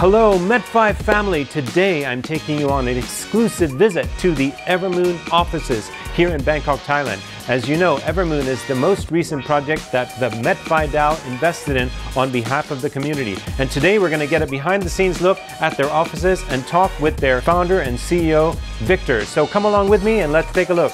Hello MetFi family, today I'm taking you on an exclusive visit to the Evermoon offices here in Bangkok, Thailand. As you know, Evermoon is the most recent project that the MetFiDAO invested in on behalf of the community. And today we're going to get a behind the scenes look at their offices and talk with their founder and CEO, Victor. So come along with me and let's take a look.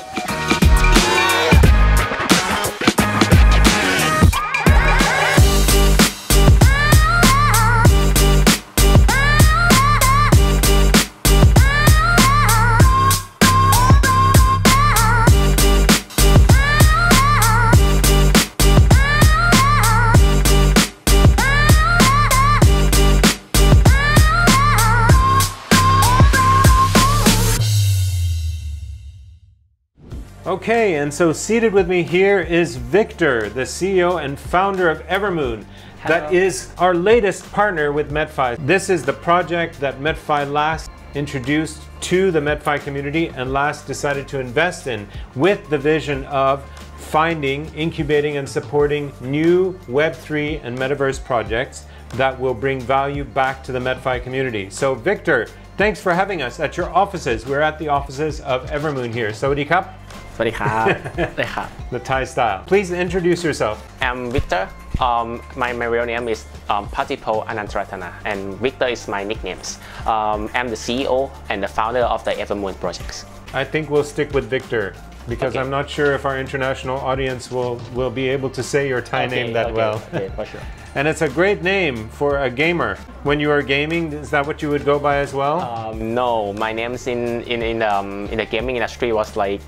Okay, and so seated with me here is Victor, the CEO and founder of Evermoon. Hello. That is our latest partner with MetFi. This is the project that MetFi last introduced to the MetFi community and last decided to invest in with the vision of finding, incubating, and supporting new Web3 and Metaverse projects that will bring value back to the MetFi community. So Victor, thanks for having us at your offices. We're at the offices of Evermoon here. Sawadee Kap. The Thai style. Please introduce yourself. I'm Victor. My real name is Patipo Anantaratana, and Victor is my nicknames. I'm the CEO and the founder of the Evermoon projects. I think we'll stick with Victor because I'm not sure if our international audience will be able to say your Thai name that well. Okay, for sure. And it's a great name for a gamer. When you are gaming, is that what you would go by as well? No, my name's in the gaming industry was like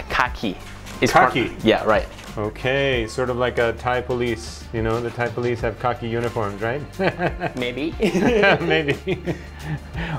Khaki. Khaki? Yeah, right. Okay, sort of like a Thai police. You know, the Thai police have khaki uniforms, right? Maybe. Maybe.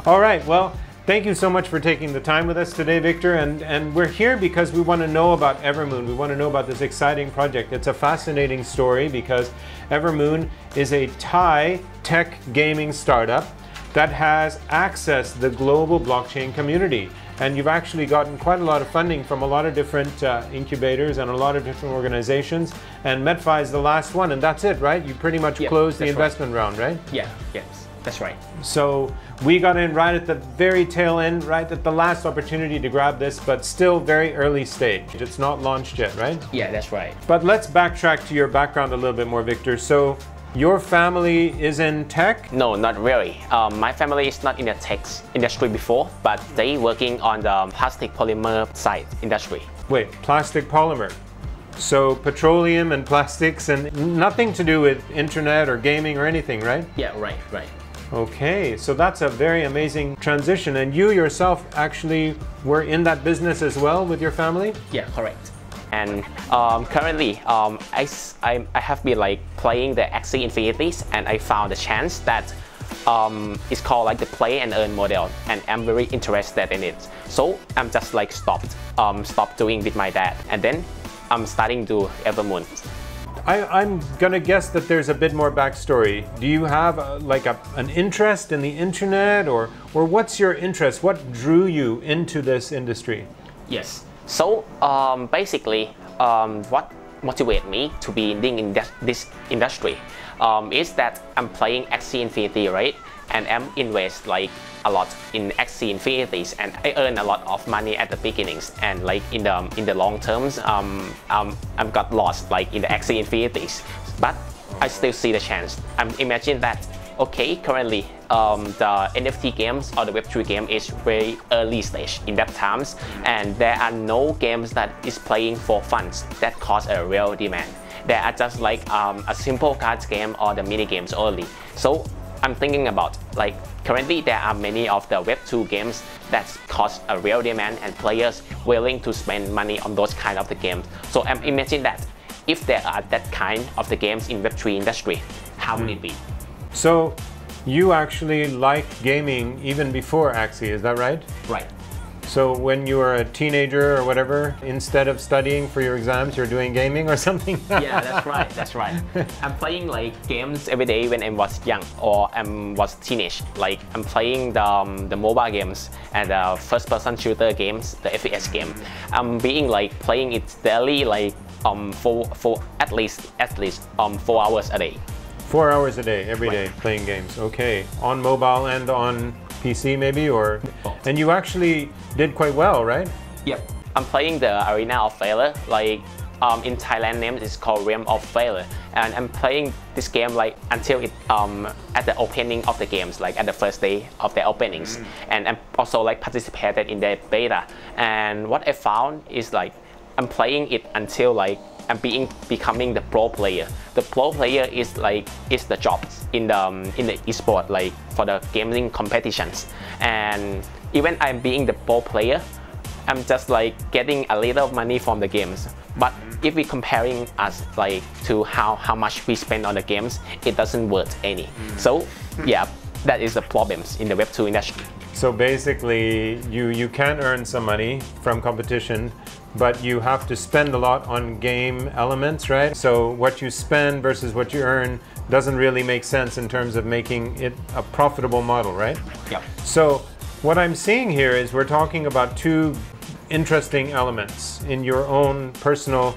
All right, well, thank you so much for taking the time with us today, Victor. And we're here because we want to know about Evermoon. We want to know about this exciting project. It's a fascinating story because Evermoon is a Thai tech gaming startup that has accessed the global blockchain community. And you've actually gotten quite a lot of funding from a lot of different incubators and a lot of different organizations. And MetFi is the last one, and that's it, right? You pretty much closed the investment round, right? Yeah, yes, that's right. So we got in right at the very tail end, right at the last opportunity to grab this, but still very early stage. It's not launched yet, right? Yeah, that's right. But let's backtrack to your background a little bit more, Victor. So your family is in tech? No, not really. My family is not in the tech industry before, but they working on the plastic polymer side industry. Wait, plastic polymer. So petroleum and plastics and nothing to do with internet or gaming or anything, right? Yeah, right. Okay, so that's a very amazing transition. And you yourself actually were in that business as well with your family? Yeah, correct. And currently, I have been like playing the Axie Infinities, and I found a chance that it's called like the play and earn model, and I'm very interested in it. So I'm just like stopped doing with my dad, and then I'm starting to Evermoon. I'm gonna guess that there's a bit more backstory. Do you have an interest in the internet, or what's your interest? What drew you into this industry? Yes. So basically, what motivated me to be in this industry is that I'm playing Axie Infinity, right? And I'm invest like a lot in Axie Infinities, and I earn a lot of money at the beginnings. And like in the long terms, I'm got lost like in the Axie Infinities, but I still see the chance. Imagine that. Okay, currently the NFT games or the Web3 game is very early stage in that times, and there are no games that is playing for funds that cause a real demand. There are just like a simple cards game or the mini games only. So I'm thinking about like currently there are many of the Web2 games that cause a real demand and players willing to spend money on those kind of the games. So I'm imagining that if there are that kind of the games in Web3 industry, how would it be? So you actually liked gaming even before Axie, is that right? Right. So when you were a teenager or whatever, instead of studying for your exams, you're doing gaming or something? Yeah, that's right. I'm playing like games every day when I was young or I was teenage. Like I'm playing the mobile games and the first-person shooter games, the FPS game. I'm being like playing it daily, like for at least 4 hours a day. 4 hours a day, every day, playing games. Okay, on mobile and on PC maybe, or and you actually did quite well, right? Yep. I'm playing the Arena of Failure, like in Thailand name is called Realm of Failure, and I'm playing this game like until it at the opening of the games, like at the first day of the openings, and I'm also like participated in the beta. And what I found is like I'm playing it until like I'm becoming the pro player. The pro player is the job in the esport, like for the gaming competitions. And even I'm being the pro player, I'm just like getting a little money from the games. But if we comparing us like to how much we spend on the games, it doesn't worth any. So yeah, that is the problems in the Web2 industry. So basically, you can earn some money from competition, but you have to spend a lot on game elements, right? So what you spend versus what you earn doesn't really make sense in terms of making it a profitable model, right? Yeah. So what I'm seeing here is we're talking about two interesting elements in your own personal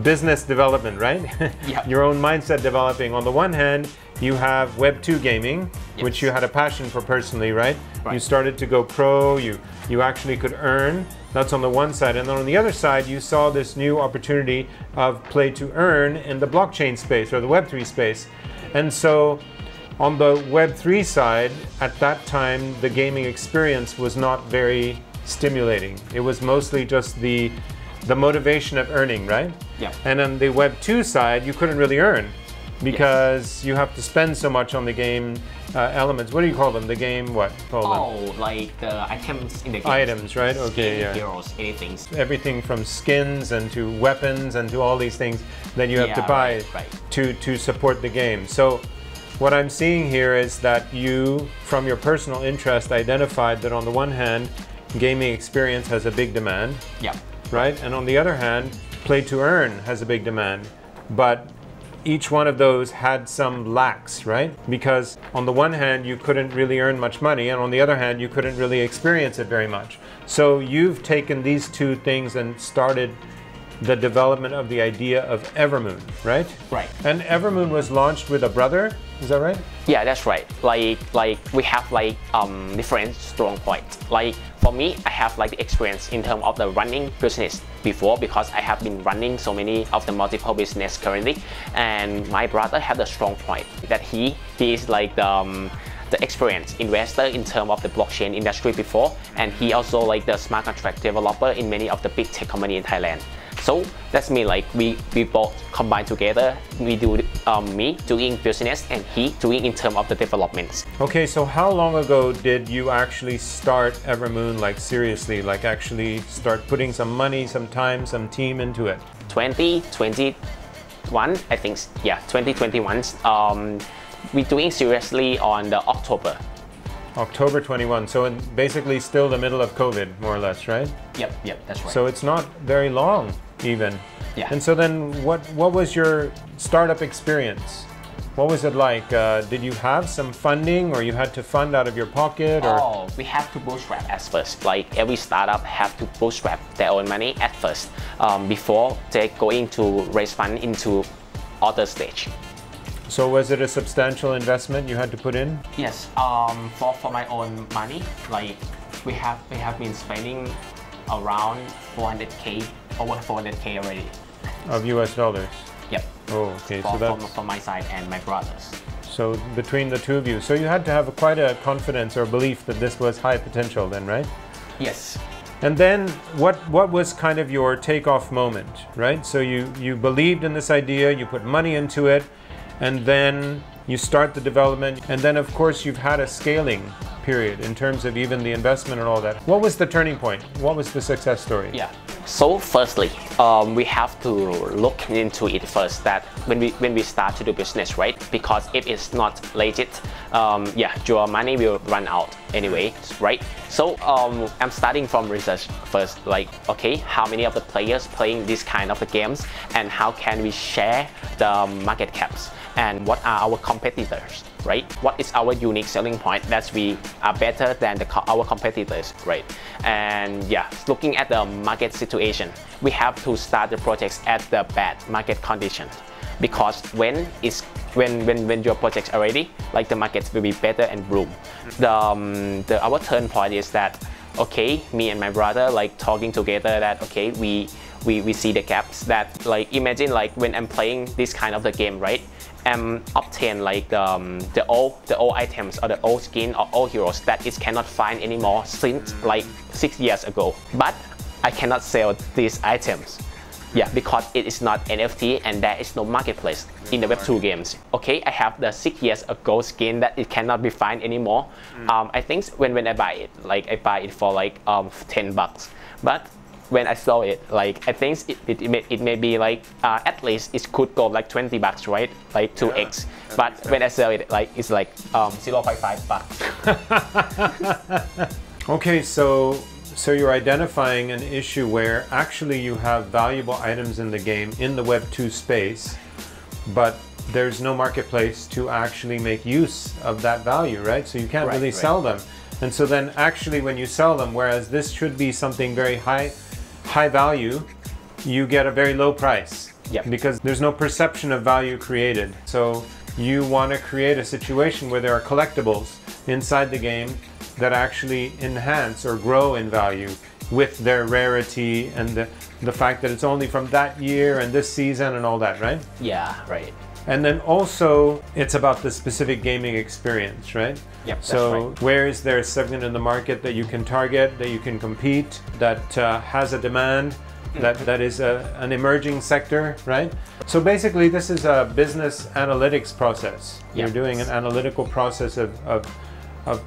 business development, right? Yeah. Your own mindset developing. On the one hand, you have Web2 gaming, which you had a passion for personally, right? You started to go pro, you actually could earn. That's on the one side. And then on the other side, you saw this new opportunity of play to earn in the blockchain space or the Web3 space. And so on the Web3 side, at that time, the gaming experience was not very stimulating. It was mostly just the motivation of earning, right? Yeah. And on the Web2 side, you couldn't really earn because you have to spend so much on the game elements. What do you call them? The game, what? Like the items in the game. Items, right? Okay, yeah. Heroes, anything. Everything from skins and to weapons and to all these things that you have to buy to support the game. So what I'm seeing here is that you, from your personal interest, identified that on the one hand, gaming experience has a big demand. Yeah. Right? And on the other hand, play to earn has a big demand. But each one of those had some lacks, right? Because on the one hand, you couldn't really earn much money, and on the other hand, you couldn't really experience it very much. So you've taken these two things and started the development of the idea of Evermoon, right? Right. And Evermoon was launched with a brother, is that right? Yeah, that's right. Like we have like different strong points. Like for me, I have like the experience in terms of the running business before, because I have been running so many of the multiple business currently. And my brother had a strong point that he is like the experienced investor in terms of the blockchain industry before, and he also like the smart contract developer in many of the big tech company in Thailand. So that's mean like we both combine together. We do me doing business and he doing in terms of the developments. Okay, so how long ago did you actually start Evermoon, like seriously, like actually start putting some money, some time, some team into it? 2021, I think. Yeah, 2021. We're doing seriously on the October. October 21, so basically still the middle of COVID, more or less, right? Yep, that's right. So it's not very long, even. Yeah. And so then what was your startup experience? What was it like? Did you have some funding, or you had to fund out of your pocket? Or? We have to bootstrap at first. Like every startup have to bootstrap their own money at first before they going to raise fund into other stage. So was it a substantial investment you had to put in? Yes. For my own money, like we have been spending around 400k, over 400k already. Of US dollars? Yep. Oh, okay. So that's from my side and my brothers. So between the two of you, so you had to have quite a confidence or belief that this was high potential then, right? Yes. And then what was kind of your takeoff moment, right? So you believed in this idea, you put money into it, and then you start the development, and then of course you've had a scaling period in terms of even the investment and all that. What was the turning point? What was the success story? Yeah. So firstly, we have to look into it first, that when we start to do business, right? Because if it's not legit, your money will run out anyway, right? So I'm starting from research first, like, okay, how many of the players playing this kind of the games, and how can we share the market caps, and what are our competitors, right? What is our unique selling point that we are better than our competitors, right? And yeah, looking at the market situation, we have to start the projects at the bad market conditions, because when it's when your projects are ready, like the markets will be better and boom. Our turn point is that, okay, me and my brother like talking together that, okay, we see the gaps that, like, imagine like when I'm playing this kind of the game, right? I'm obtain like the old items or the old skin or old heroes that it cannot find anymore since like 6 years ago. But I cannot sell these items. Yeah, because it is not NFT and there is no marketplace in the Web2 games. Okay, I have the 6 years ago skin that it cannot be found anymore. I think when I buy it, like I buy it for like $10. But when I saw it, like I think it may be like at least it could go like $20, right? Like 2x. But when I sell it, like it's like $0.5. Okay, so you're identifying an issue where actually you have valuable items in the game in the Web2 space, but there's no marketplace to actually make use of that value, right? So you can't really sell them. And so then actually when you sell them, whereas this should be something very high value, you get a very low price. Yep. Because there's no perception of value created. So you want to create a situation where there are collectibles inside the game that actually enhance or grow in value with their rarity and the fact that it's only from that year and this season and all that, right? Yeah, right. And then also it's about the specific gaming experience, right? Yep, so that's right. Where is there a segment in the market that you can target, that you can compete, that has a demand, that is an emerging sector, right? So basically this is a business analytics process. Yep. You're doing an analytical process of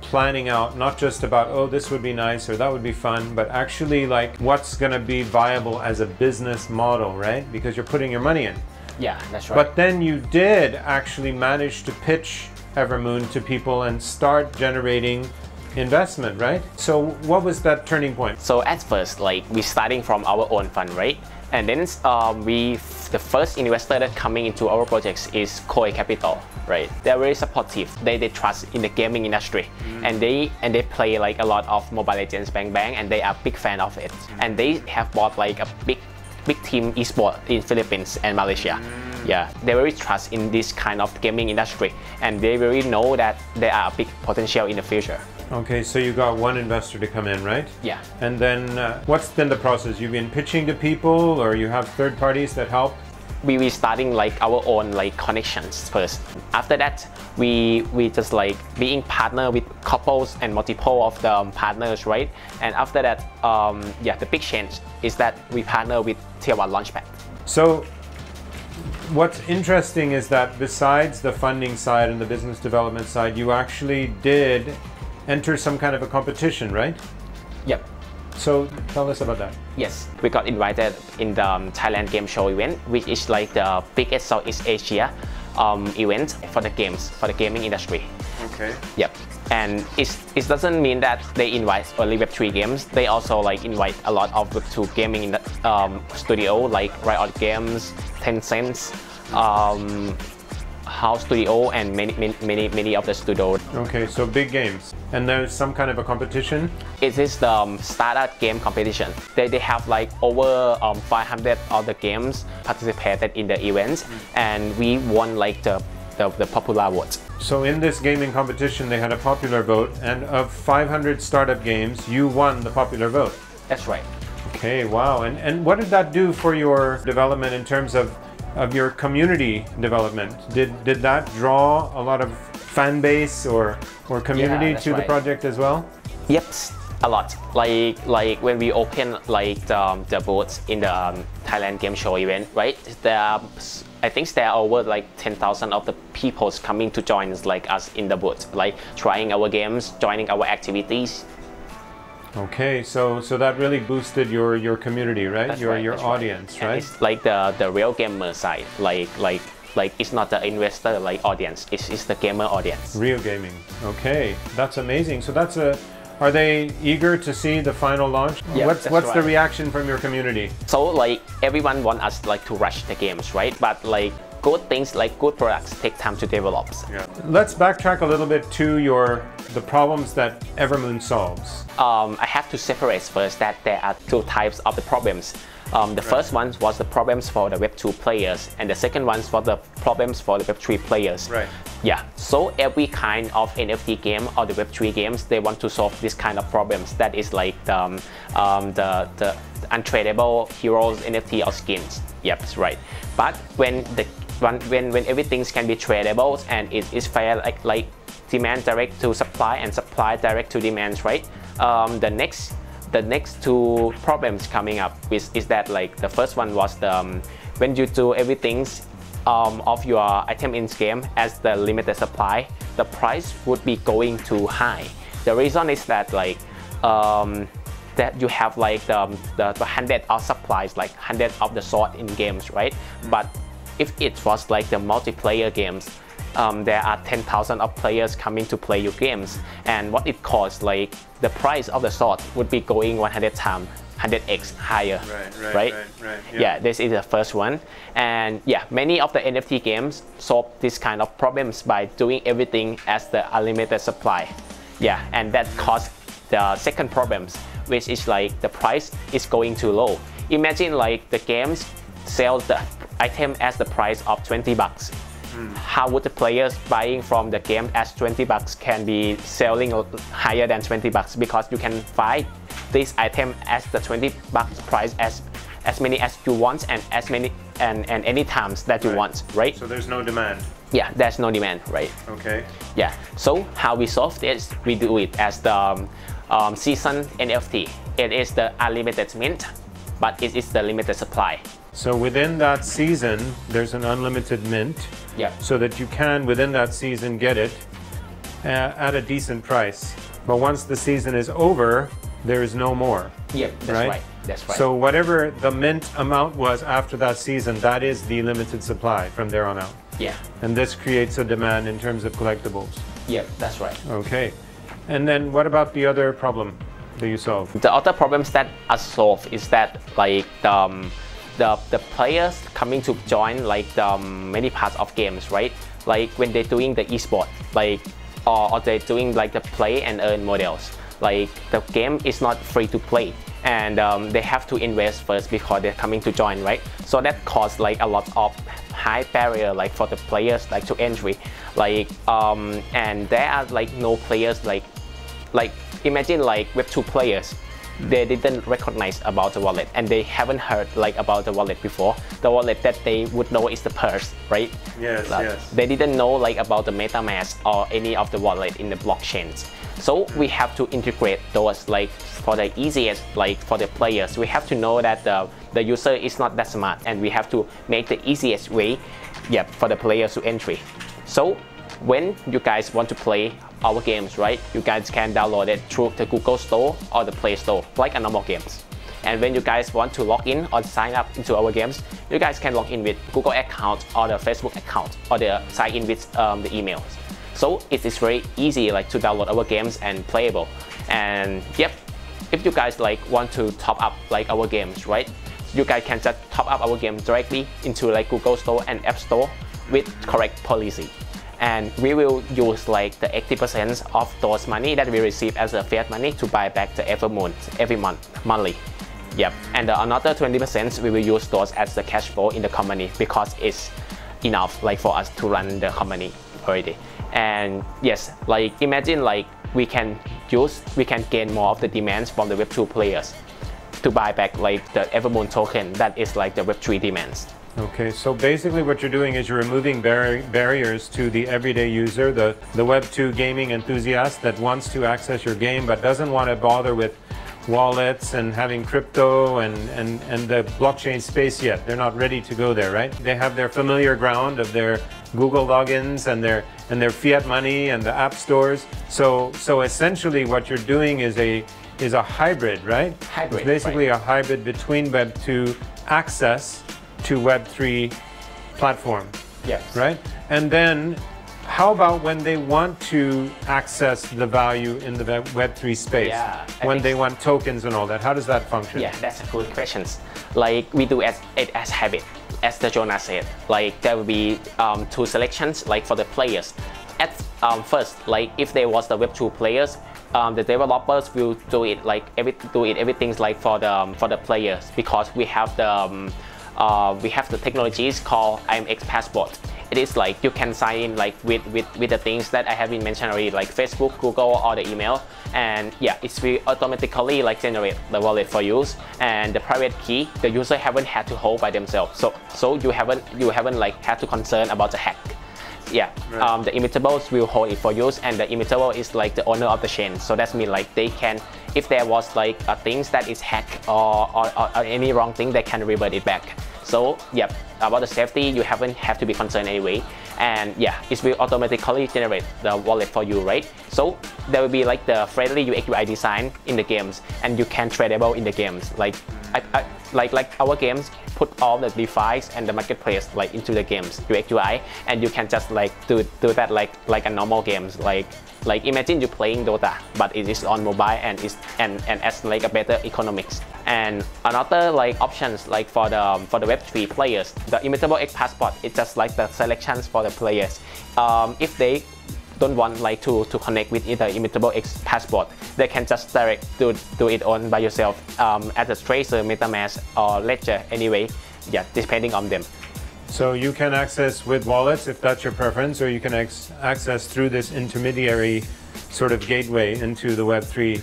planning out, not just about, oh, this would be nice or that would be fun, but actually like what's going to be viable as a business model, right? Because you're putting your money in. Yeah, that's right. But then you did actually manage to pitch Evermoon to people and start generating investment, right? So what was that turning point? So at first, like we starting from our own fund, right? And then the first investor that coming into our projects is Koi Capital, right? They're very supportive. They trust in the gaming industry, and they play like a lot of Mobile Legends, Bang Bang, and they are big fan of it. And they have bought like a big team esport in Philippines and Malaysia. Yeah, they very trust in this kind of gaming industry, and they really know that there are a big potential in the future. Okay, so you got one investor to come in, right? Yeah. And then what's been the process? You've been pitching to people, or you have third parties that help? We starting like our own like connections first. After that, we just like being partner with couples and multiple of the partners, right? And after that, yeah, the big change is that we partner with Tier 1 Launchpad. So what's interesting is that besides the funding side and the business development side, you actually did enter some kind of a competition, right? Yep. So tell us about that. Yes, we got invited in the Thailand Game Show event, which is like the biggest Southeast Asia event for the games, for the gaming industry. Okay. Yep. And it doesn't mean that they invite only Web3 games. They also like invite a lot of Web2 gaming in the studio, like Riot Games, Tencent, House Studio, and many of the studios. Okay, so big games. And there's some kind of a competition? It is the startup game competition. They have like over 500 of the games participated in the event, and we won like the popular vote. So in this gaming competition, they had a popular vote, and of 500 startup games, you won the popular vote. That's right. Okay, wow. And what did that do for your development in terms of your community development? Did that draw a lot of fan base or community to the project as well? Yep, a lot. Like when we open like the booths in the Thailand Game Show event, right? I think there are over like 10,000 of the people coming to join us, like us in the booth, like trying our games, joining our activities. Okay, so that really boosted your community, right? That's your audience, right? It's like the real gamer side, like it's not the investor like audience, it's the gamer audience. Real gaming. Okay, that's amazing. So are they eager to see the final launch? Yeah, what's the reaction from your community? So like everyone wants us like to rush the games, right? But like good things, like good products, take time to develop. Yeah. Let's backtrack a little bit to the problems that Evermoon solves. I have to separate first that there are two types of the problems. The first one was the problems for the Web2 players, and the second one was the problems for the Web3 players. Right. Yeah, so every kind of NFT game or the Web3 games, they want to solve this kind of problems. That is like the untradeable heroes, NFT or skins. Yep, that's right. But when everything can be tradable and it is fair, like demand direct to supply and supply direct to demand, right? The next two problems coming up is that, like, the first one was when you do everything of your item in game as the limited supply, the price would be going too high. The reason is that, like, that you have like the hundred of supplies, like hundred of the sort in games, right? But if it was like the multiplayer games, there are 10,000 of players coming to play your games, and what it costs, like the price of the sword would be going 100 times, 100x higher, right? Yeah, this is the first one. And yeah, many of the NFT games solve this kind of problems by doing everything as the unlimited supply. Yeah, and that caused the second problems, which is like the price is going too low. Imagine like the games sell the item as the price of 20 bucks. How would the players buying from the game as 20 bucks can be selling higher than 20 bucks? Because you can buy this item as the 20 bucks price as many as you want and as many and any times that you want, right? So there's no demand. Yeah, there's no demand, right? Okay. Yeah, so how we solve this, we do it as the season NFT. It is the unlimited mint, but it is the limited supply. So within that season, there's an unlimited mint. Yeah. So that you can, within that season, get it at a decent price. But once the season is over, there is no more. Yeah, that's right. That's right. So whatever the mint amount was after that season, that is the limited supply from there on out. Yeah. And this creates a demand in terms of collectibles. Yeah, that's right. Okay. And then what about the other problem that you solve? The other problems that are solved is that, like, the players coming to join like many parts of games, right? Like when they're doing the esport, like or they're doing like the play and earn models. Like the game is not free to play, and they have to invest first before they're coming to join, right? So that causes like a lot of high barrier, like for the players, like to entry, like and there are like no players, like imagine like Web2 players. They didn't recognize about the wallet, and they haven't heard like about the wallet before. The wallet that they would know is the purse, right? Yes, like, yes. They didn't know like about the MetaMask or any of the wallet in the blockchains. So we have to integrate those, like for the easiest, like for the players. We have to know that the user is not that smart, and we have to make the easiest way, yeah, for the players to entry. So when you guys want to play our games, right, you guys can download it through the Google Store or the Play Store, like a normal games. And when you guys want to log in or sign up into our games, you guys can log in with Google account or the Facebook account, or the sign in with the emails. So it is very easy, like, to download our games and playable. And yep, if you guys like want to top up like our games, right, you guys can just top up our game directly into like Google Store and App Store with correct policy. And we will use like the 80% of those money that we receive as a fiat money to buy back the Evermoon every monthly. Yep. And another 20% we will use those as the cash flow in the company, because it's enough like for us to run the company already. And yes, like imagine like we can gain more of the demands from the Web2 players to buy back like the Evermoon token that is like the Web3 demands. Okay, so basically what you're doing is you're removing barriers to the everyday user, the Web2 gaming enthusiast that wants to access your game but doesn't want to bother with wallets and having crypto and the blockchain space yet. They're not ready to go there, right? They have their familiar ground of their Google logins and their fiat money and the app stores. So essentially what you're doing is a hybrid, right? Hybrid, it's basically right. A hybrid between Web2 access to Web3 platform. Yes. Right? And then how about when they want to access the value in the Web3 space? Yeah, when they want tokens and all that, how does that function? Yeah, that's a good question. Like we do it as habit, as the Jonas said. Like there will be two selections, like for the players. At first, like if they was the Web2 players, the developers will do it like everything like for the players, because we have the technologies called IMX passport. It is like you can sign in like with the things that I have been mentioned already, like Facebook, Google, or the email, and yeah, it will automatically like generate the wallet for you, and the private key the user haven't had to hold by themselves, so you haven't like had to concern about the hack. Yeah, right. The immutables will hold it for you, and the immutable is like the owner of the chain. So that's mean like they can, if there was like things that is hacked or any wrong thing, they can revert it back. So yeah, about the safety, you haven't have to be concerned anyway, and yeah, it will automatically generate the wallet for you, right? So there will be like the friendly UX UI design in the games, and you can tradable in the games. Like like our games put all the DeFi's and the marketplace like into the games UX UI, and you can just like do that like a normal games. Like imagine you playing Dota, but it is on mobile and as like a better economics. And another like options like for the Web3 players, the immutable X passport is just like the selections for the players. If they don't want like to connect with either immutable X passport, they can just direct do it on by yourself at the Tracer, MetaMask, or Ledger anyway. Yeah, depending on them. So you can access with wallets if that's your preference, or you can access through this intermediary sort of gateway into the Web3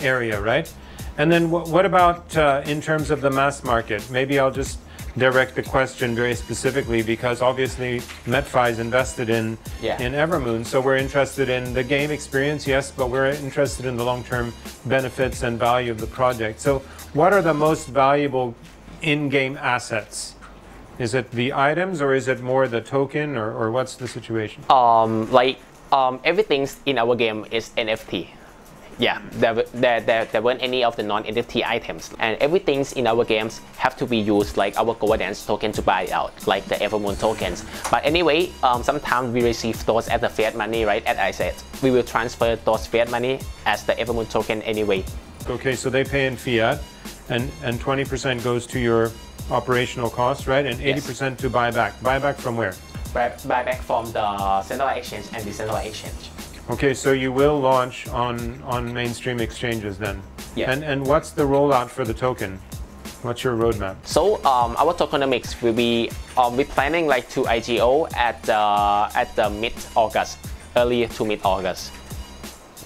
area, right? And then what about in terms of the mass market? Maybe I'll just direct the question very specifically, because obviously MetFi is invested in Evermoon, so we're interested in the game experience, yes, but we're interested in the long-term benefits and value of the project. So what are the most valuable in-game assets? Is it the items, or is it more the token, or what's the situation? Everything in our game is NFT. Yeah, there weren't any of the non-NFT items, and everything in our games have to be used like our governance token to buy it out, like the Evermoon tokens. But anyway, sometimes we receive those as the fiat money, right? As I said, we will transfer those fiat money as the Evermoon token anyway. Okay, so they pay in fiat, and 20% goes to your operational costs, right? And 80% to buyback. Buyback from where? Buyback from the centralized exchange and decentralized exchange. Okay, so you will launch on mainstream exchanges then? Yeah. And what's the rollout for the token? What's your roadmap? So our tokenomics will be we're planning like to IGO at the mid-August, early to mid-August.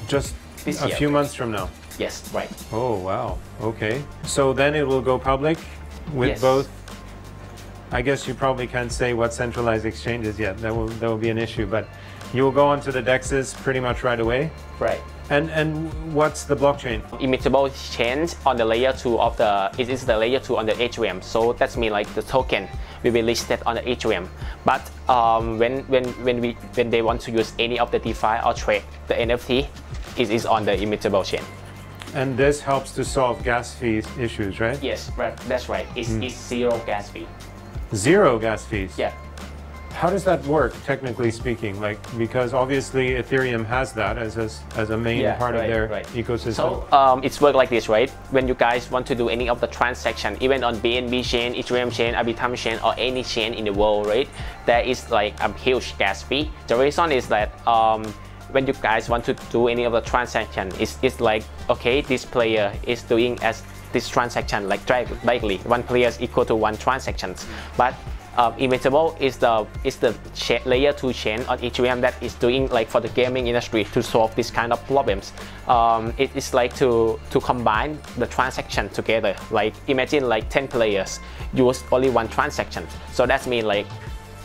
Just this a few months from now? Yes, right. Oh wow. Okay. So then it will go public with both. I guess you probably can't say what centralized exchanges yet. That will be an issue, but you will go onto the DEXs pretty much right away. Right. And what's the blockchain? Immutable chain on the layer 2 of the, it is the layer 2 on the Ethereum. So that's mean like the token will be listed on the Ethereum. But when they want to use any of the DeFi or trade, the NFT is on the immutable chain. And this helps to solve gas fee issues, right? Yes, right. That's right. It's zero gas fee. Zero gas fees? Yeah. How does that work, technically speaking? Like, because obviously Ethereum has that as a main part of their ecosystem. So it's work like this, right? When you guys want to do any of the transaction, even on BNB chain, Ethereum chain, Arbitrum chain, or any chain in the world, right? There is like a huge gas fee. The reason is that when you guys want to do any of the transaction, it's like, okay, this player is doing as this transaction like directly. One player is equal to one transaction, but Immutable is the layer 2 chain on Ethereum that is doing like for the gaming industry to solve this kind of problems. It is like to combine the transaction together. Like imagine like 10 players use only one transaction. So that means like,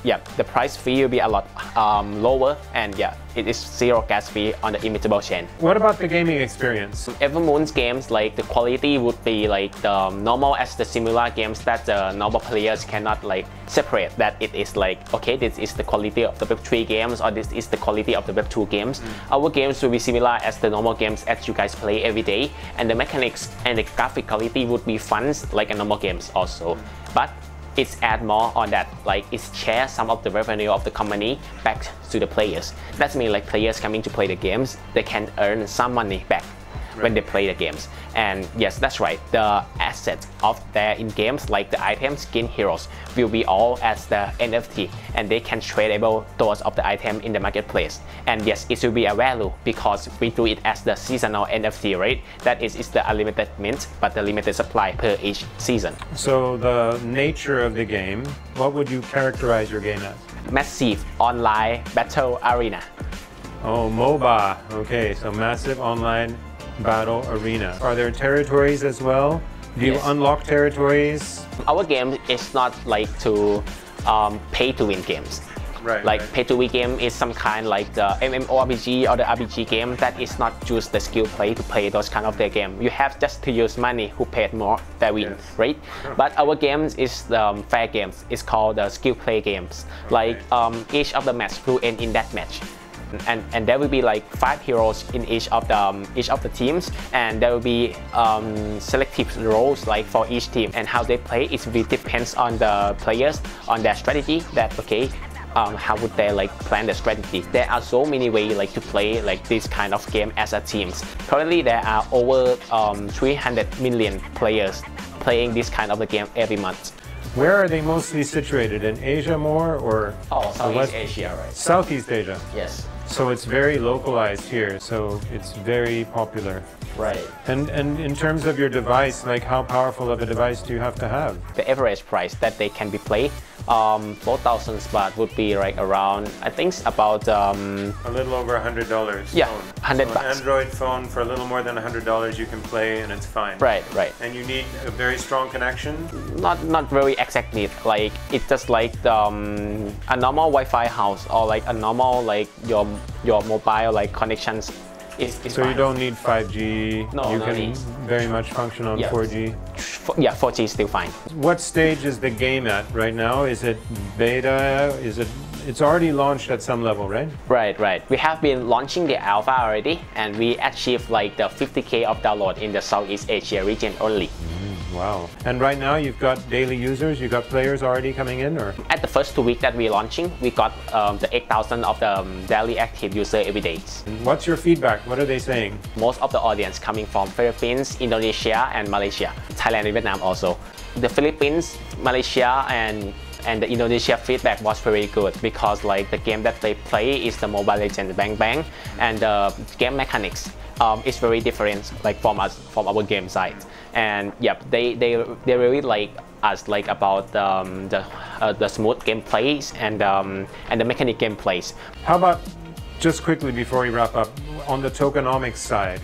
yeah, the price fee will be a lot lower, and yeah, it is zero gas fee on the immutable chain. What about the gaming experience? Evermoon's games, like the quality would be like the normal as the similar games that the normal players cannot like separate. That it is like, okay, this is the quality of the Web3 games, or this is the quality of the Web2 games. Our games will be similar as the normal games as you guys play every day, and the mechanics and the graphic quality would be fun like a normal games also. But it's add more on that, like it shares some of the revenue of the company back to the players. That means like players coming to play the games, they can earn some money back. when they play the games. And yes, that's right, the assets of their in games like the item, skin, heroes will be all as the NFT, and they can tradable those of the item in the marketplace. And yes, it will be a value because we do it as the seasonal NFT, right? That is the unlimited mint, but the limited supply per each season. So the nature of the game, what would you characterize your game as? Massive online battle arena. Oh, MOBA. Okay, so massive online battle arena. Are there territories as well? Do you unlock territories? Our game is not like to pay to win games. Right. Like pay to win game is some kind like the MMORPG or the RPG game that is not just the skill play to play those kind of the game. You have just to use money who paid more that win, right? But our games is fair games. It's called the skill play games. Like each of the match will end in that match. And there will be like 5 heroes in each of the teams, and there will be selective roles like for each team, and how they play it will depends on the players, on their strategy. That okay, how would they like plan the strategy? There are so many ways like to play like this kind of game as a teams. Currently there are over 300 million players playing this kind of the game every month. Where are they mostly situated? In Asia more or? Oh, Southeast Asia, right? Southeast Asia. Yes. So it's very localized here, so it's very popular. Right. And in terms of your device, like how powerful of a device do you have to have? The average price that they can be played, 4,000 baht would be like around, I think about a little over $100. Yeah, phone. 100 so bucks. An Android phone for a little more than $100 you can play and it's fine. Right, right. And you need a very strong connection? Not very exact need. Like it's just like a normal Wi-Fi house or like a normal like your mobile like connections. So fine. You don't need 5G, no, you no can need. Very much function on 4G? Yeah, 4G is still fine. What stage is the game at right now? Is it beta? It's already launched at some level, right? Right. We have been launching the alpha already, and we achieved like the 50K of download in the Southeast Asia region only. Wow. And right now you've got daily users, you've got players already coming in, or? At the first 2 weeks that we're launching, we got the 8,000 of the daily active user every day. What's your feedback? What are they saying? Most of the audience coming from Philippines, Indonesia, and Malaysia. Thailand and Vietnam also. The Philippines, Malaysia, and the Indonesia feedback was very good because like the game that they play is the Mobile Legends Bang Bang, and the game mechanics is very different like from our game side. And yep, they really like us like about the smooth gameplays and the mechanic gameplays. How about just quickly before we wrap up on the tokenomics side?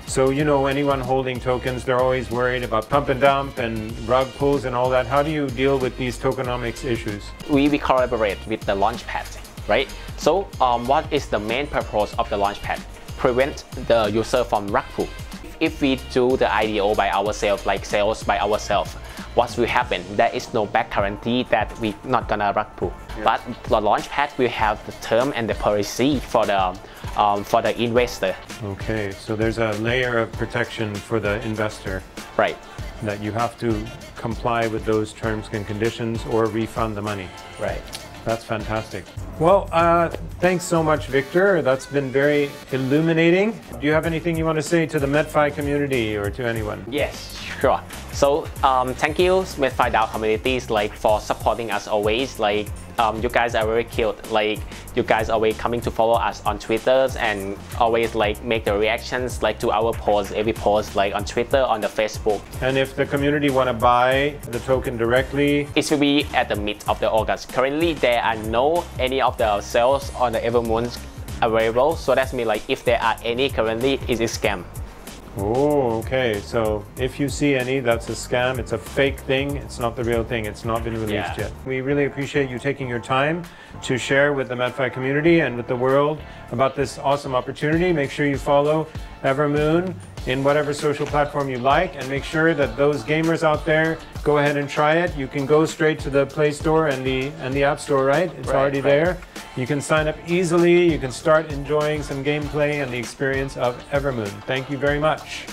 So you know, anyone holding tokens, they're always worried about pump and dump and rug pulls and all that. How do you deal with these tokenomics issues? We collaborate with the launchpad, right? So what is the main purpose of the launchpad? Prevent the user from rug pull. If we do the IDO by ourselves, like sales by ourselves, what will happen? There is no back guarantee that we're not gonna rug pull. Yeah. But the launchpad will have the term and the policy for the investor. Okay, so there's a layer of protection for the investor. Right. That you have to comply with those terms and conditions or refund the money. Right. That's fantastic. Well, thanks so much, Victor. That's been very illuminating. Do you have anything you want to say to the MetFi community or to anyone? Yes, sure. So thank you, MetFiDAO communities, like for supporting us always. Like you guys are very cute. Like you guys always coming to follow us on Twitter and always like make the reactions like to our posts, every post like on Twitter, on the Facebook. And if the community want to buy the token directly, it will be at the mid of the August. Currently, there are no any of the sales on the Evermoon available. So that's mean like if there are any currently, it's a scam. Oh, okay. So if you see any, that's a scam. It's a fake thing. It's not the real thing. It's not been released yet. We really appreciate you taking your time to share with the MetFi community and with the world about this awesome opportunity. Make sure you follow Evermoon in whatever social platform you like, and make sure that those gamers out there go ahead and try it. You can go straight to the Play Store and the App Store, right? It's already there. You can sign up easily. You can start enjoying some gameplay and the experience of Evermoon. Thank you very much.